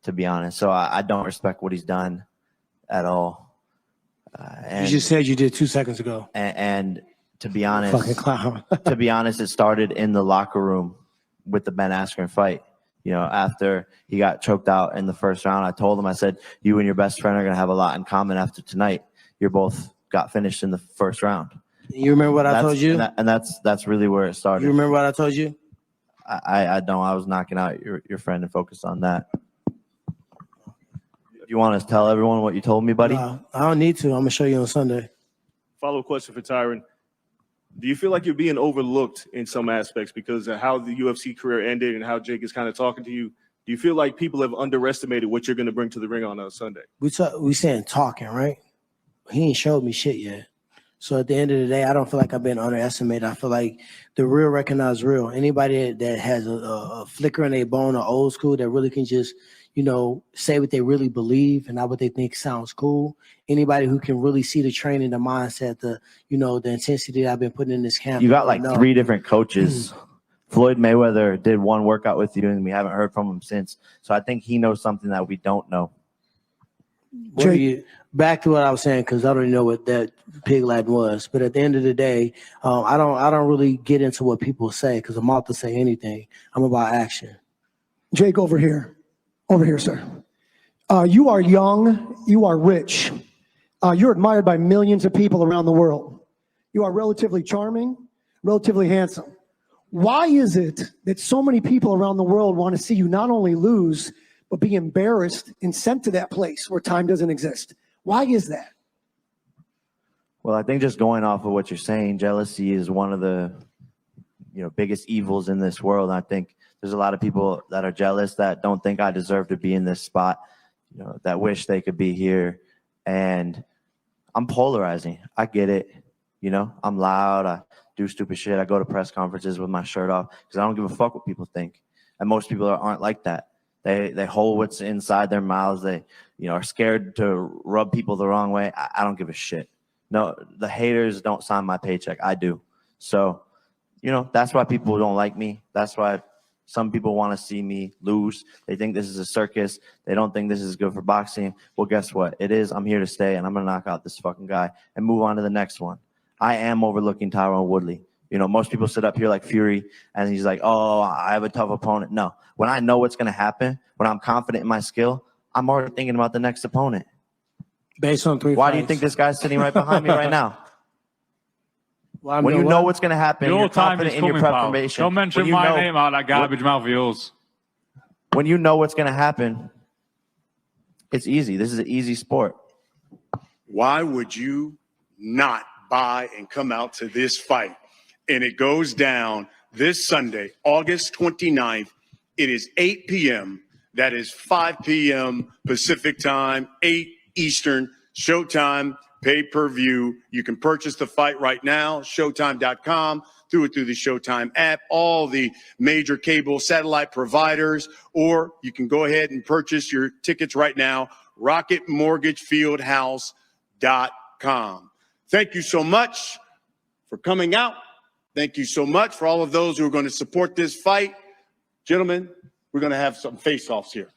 to be honest. So I don't respect what he's done at all. You just said you did 2 seconds ago. And to be honest, Fucking clown. to be honest, it started in the locker room with the Ben Askren fight. After he got choked out in the first round, I told him, I said, you and your best friend are going to have a lot in common after tonight. You both got finished in the first round. You remember what I told you? And that's really where it started. You remember what I told you? I don't. I was knocking out your friend and focused on that. You want to tell everyone what you told me, buddy? I don't need to. I'm going to show you on Sunday. Follow-up question for Tyron. Do you feel like you're being overlooked in some aspects because of how the UFC career ended and how Jake is kind of talking to you? Do you feel like people have underestimated what you're going to bring to the ring on Sunday? We saying talking, right? He ain't showed me shit yet. So at the end of the day, I don't feel like I've been underestimated. I feel like the real recognize real. Anybody that has a flicker in their bone or old school that really can just, say what they really believe and not what they think sounds cool. Anybody who can really see the training, the mindset, the intensity that I've been putting in this camp. You got like No. 3 different coaches. Floyd Mayweather did one workout with you, and we haven't heard from him since. So I think he knows something that we don't know. Back to what I was saying, because I don't even know what that pig Latin was. But at the end of the day, I don't really get into what people say because I'm out to say anything. I'm about action. Jake, over here. Over here, sir. You are young. You are rich. You're admired by millions of people around the world. You are relatively charming, relatively handsome. Why is it that so many people around the world want to see you not only lose, but be embarrassed and sent to that place where time doesn't exist? Why is that? Well, I think just going off of what you're saying, jealousy is one of the biggest evils in this world. I think there's a lot of people that are jealous that don't think I deserve to be in this spot, that wish they could be here. And I'm polarizing. I get it. I'm loud. I do stupid shit. I go to press conferences with my shirt off because I don't give a fuck what people think. And most people aren't like that. They hold what's inside their mouths. They, are scared to rub people the wrong way. I don't give a shit. No, the haters don't sign my paycheck. I do. So, that's why people don't like me. That's why some people want to see me lose. They think this is a circus. They don't think this is good for boxing. Well, guess what? It is. I'm here to stay, and I'm going to knock out this fucking guy and move on to the next one. I am overlooking Tyron Woodley. Most people sit up here like Fury, and he's like, oh, I have a tough opponent. No. When I know what's going to happen, when I'm confident in my skill, I'm already thinking about the next opponent. Based on 3 Why fights. do you think this guy's sitting right behind me right now? Well, When you know what's going to happen, Your you're time confident is in your coming, pal. preparation. Don't mention When you my know- name out of that garbage mouth of yours. When you know what's going to happen, it's easy. This is an easy sport. Why would you not buy and come out to this fight? And it goes down this Sunday, August 29th. It is 8 p.m. That is 5 p.m. Pacific time, 8 Eastern, Showtime, pay-per-view. You can purchase the fight right now, Showtime.com, through the Showtime app, all the major cable satellite providers, or you can go ahead and purchase your tickets right now, RocketMortgageFieldHouse.com. Thank you so much for coming out. Thank you so much for all of those who are going to support this fight. Gentlemen, we're going to have some face-offs here.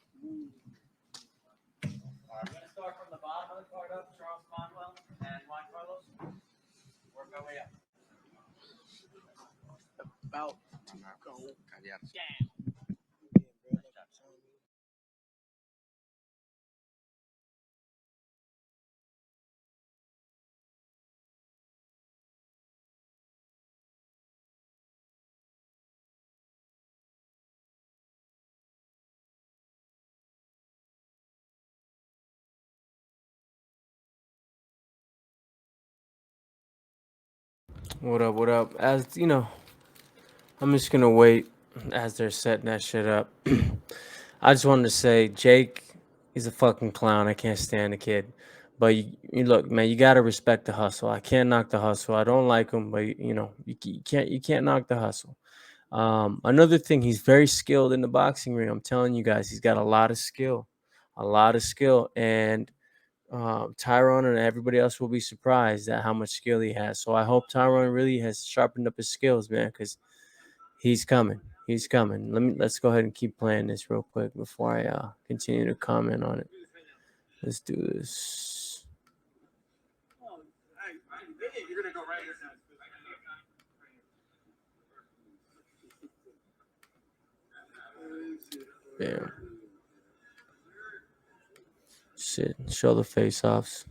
About to go. What up? What up? As you know, I'm just gonna wait as they're setting that shit up. I just wanted to say, Jake is a fucking clown. I can't stand the kid. But you look, man, you gotta respect the hustle. I can't knock the hustle. I don't like him, but you can't knock the hustle. Another thing, he's very skilled in the boxing ring. I'm telling you guys, he's got a lot of skill, and Tyron and everybody else will be surprised at how much skill he has. So I hope Tyron really has sharpened up his skills, man, because he's coming. He's coming. Let's go ahead and keep playing this real quick before I continue to comment on it. Let's do this. Bam. Shit. Show the face-offs.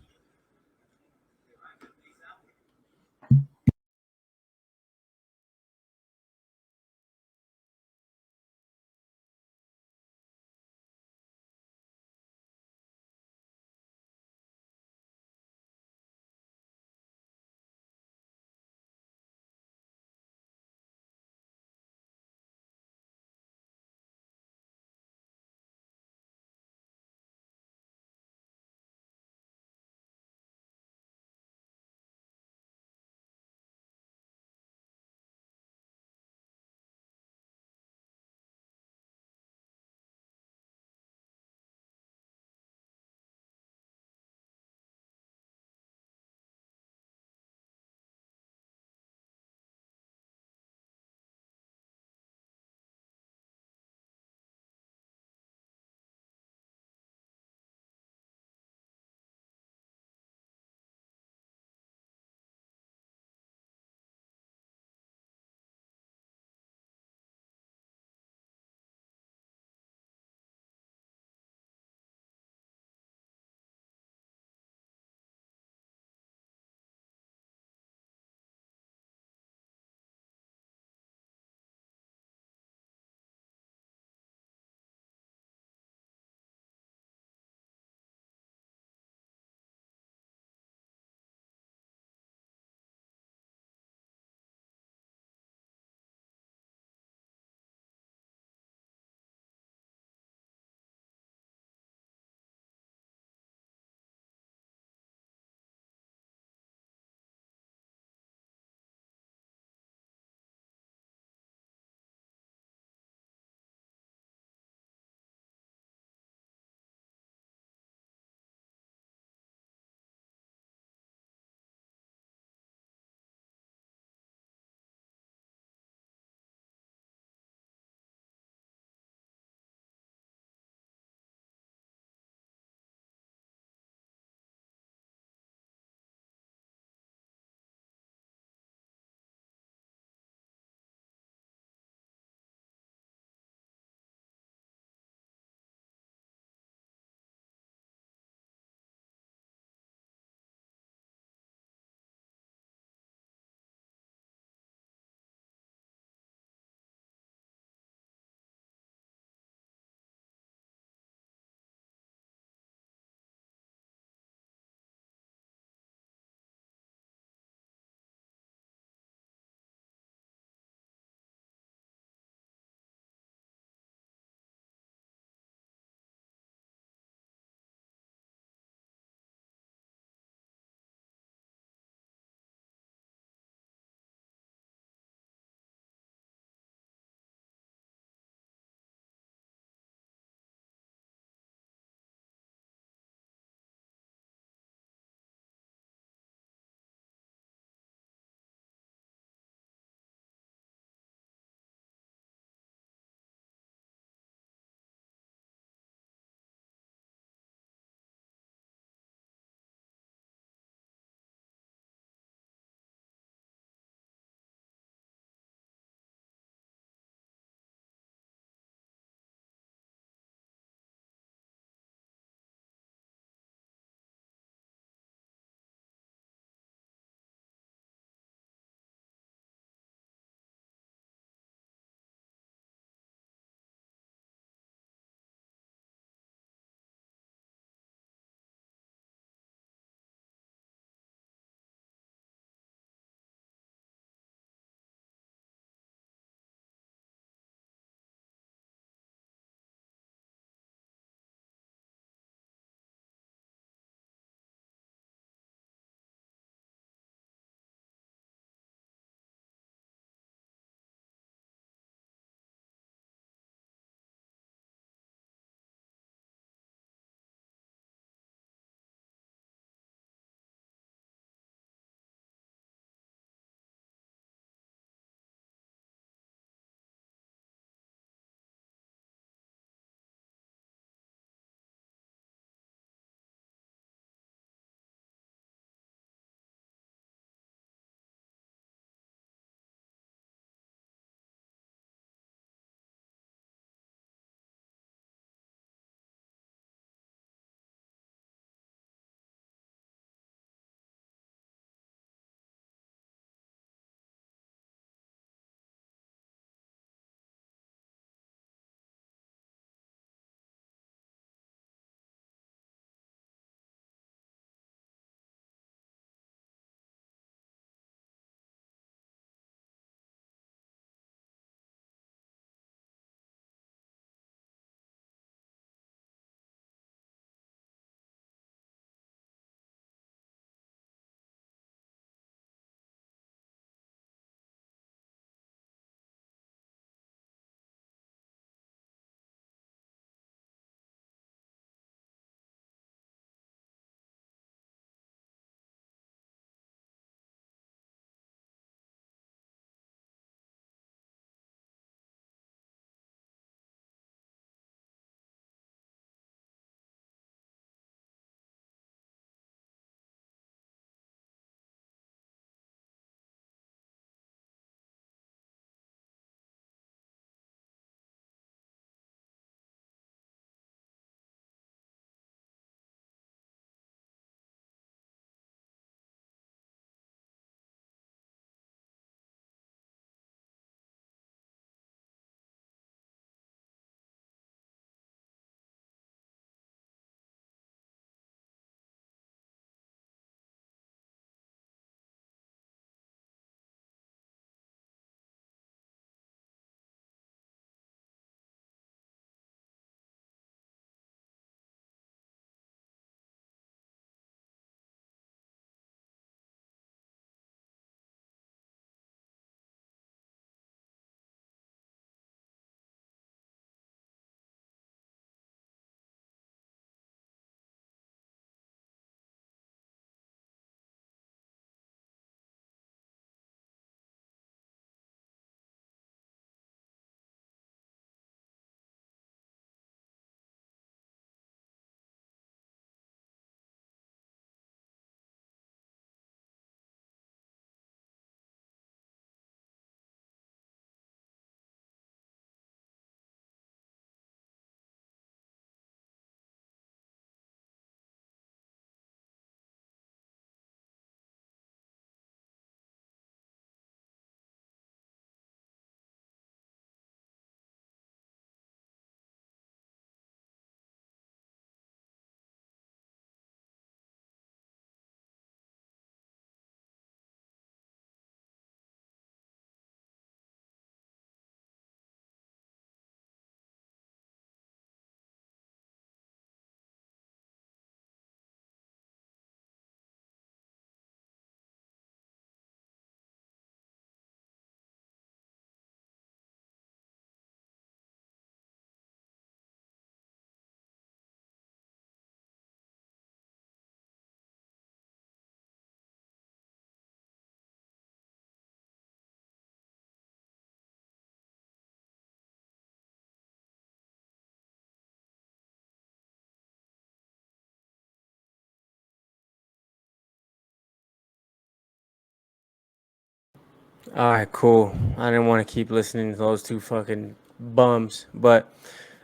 All right, cool. I didn't want to keep listening to those two fucking bums, but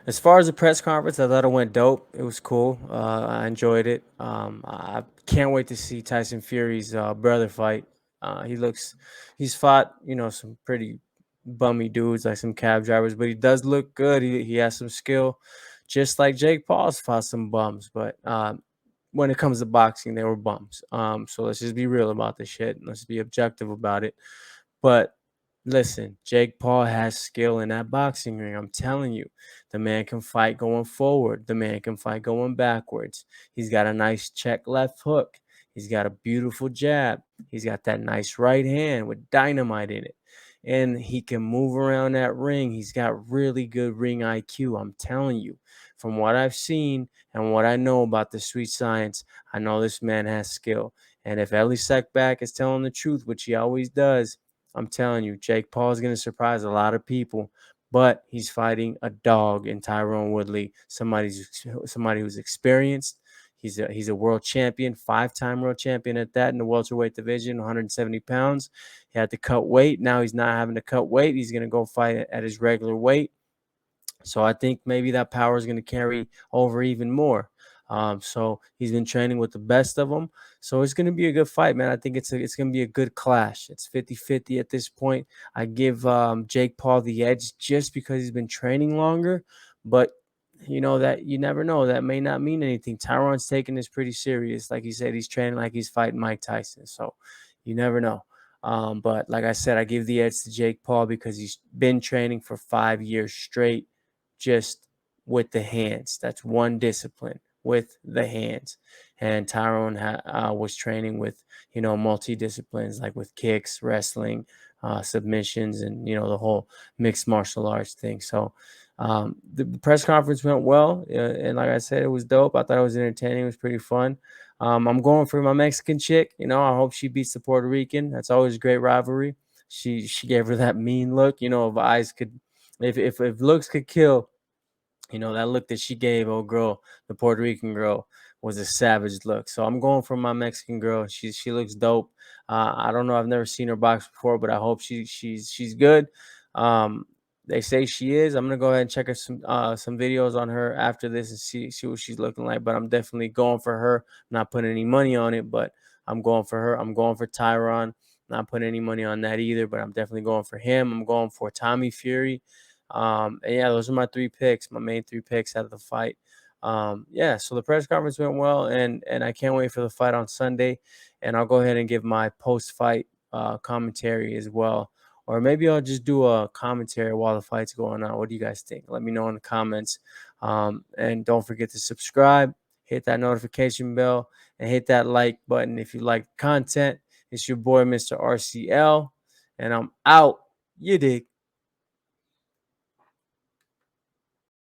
as far as the press conference, I thought it went dope. It was cool. I enjoyed it. I can't wait to see Tyson Fury's brother fight. He's fought, some pretty bummy dudes like some cab drivers, but he does look good. He has some skill, just like Jake Paul's fought some bums. But when it comes to boxing, they were bums. So let's just be real about this shit. Let's be objective about it. But listen, Jake Paul has skill in that boxing ring. I'm telling you, the man can fight going forward. The man can fight going backwards. He's got a nice check left hook. He's got a beautiful jab. He's got that nice right hand with dynamite in it. And he can move around that ring. He's got really good ring IQ. I'm telling you, from what I've seen and what I know about the sweet science, I know this man has skill. And if Ellie Seckbach is telling the truth, which he always does, I'm telling you, Jake Paul is going to surprise a lot of people, but he's fighting a dog in Tyron Woodley, somebody who's experienced. He's a world champion, 5-time world champion at that in the welterweight division, 170 pounds. He had to cut weight. Now he's not having to cut weight. He's going to go fight at his regular weight. So I think maybe that power is going to carry over even more. So he's been training with the best of them. So it's going to be a good fight, man. I think it's going to be a good clash. It's 50-50 at this point. I give Jake Paul the edge just because he's been training longer. But, that you never know. That may not mean anything. Tyron's taking this pretty serious. Like he said, he's training like he's fighting Mike Tyson. So you never know. But like I said, I give the edge to Jake Paul because he's been training for 5 years straight just with the hands. That's one discipline. With the hands, and Tyron was training with multi-disciplines like with kicks, wrestling, submissions, and the whole mixed martial arts thing. So the press conference went well, and like I said, it was dope. I thought it was entertaining. It was pretty fun. I'm going for my Mexican chick. I hope she beats the Puerto Rican. That's always a great rivalry. She gave her that mean look. If eyes could, if looks could kill. That look that she gave old girl, the Puerto Rican girl, was a savage look. So I'm going for my Mexican girl. She looks dope. I don't know. I've never seen her box before, but I hope she's good. They say she is. I'm gonna go ahead and check her some videos on her after this and see what she's looking like. But I'm definitely going for her. I'm not putting any money on it, but I'm going for her. I'm going for Tyron. Not putting any money on that either, but I'm definitely going for him. I'm going for Tommy Fury. And yeah, those are my main three picks out of the fight. So the press conference went well, and I can't wait for the fight on Sunday. And I'll go ahead and give my post-fight commentary as well. Or maybe I'll just do a commentary while the fight's going on. What do you guys think? Let me know in the comments. And don't forget to subscribe, hit that notification bell, and hit that like button if you like content. It's your boy, Mr. RCL, and I'm out. You dig.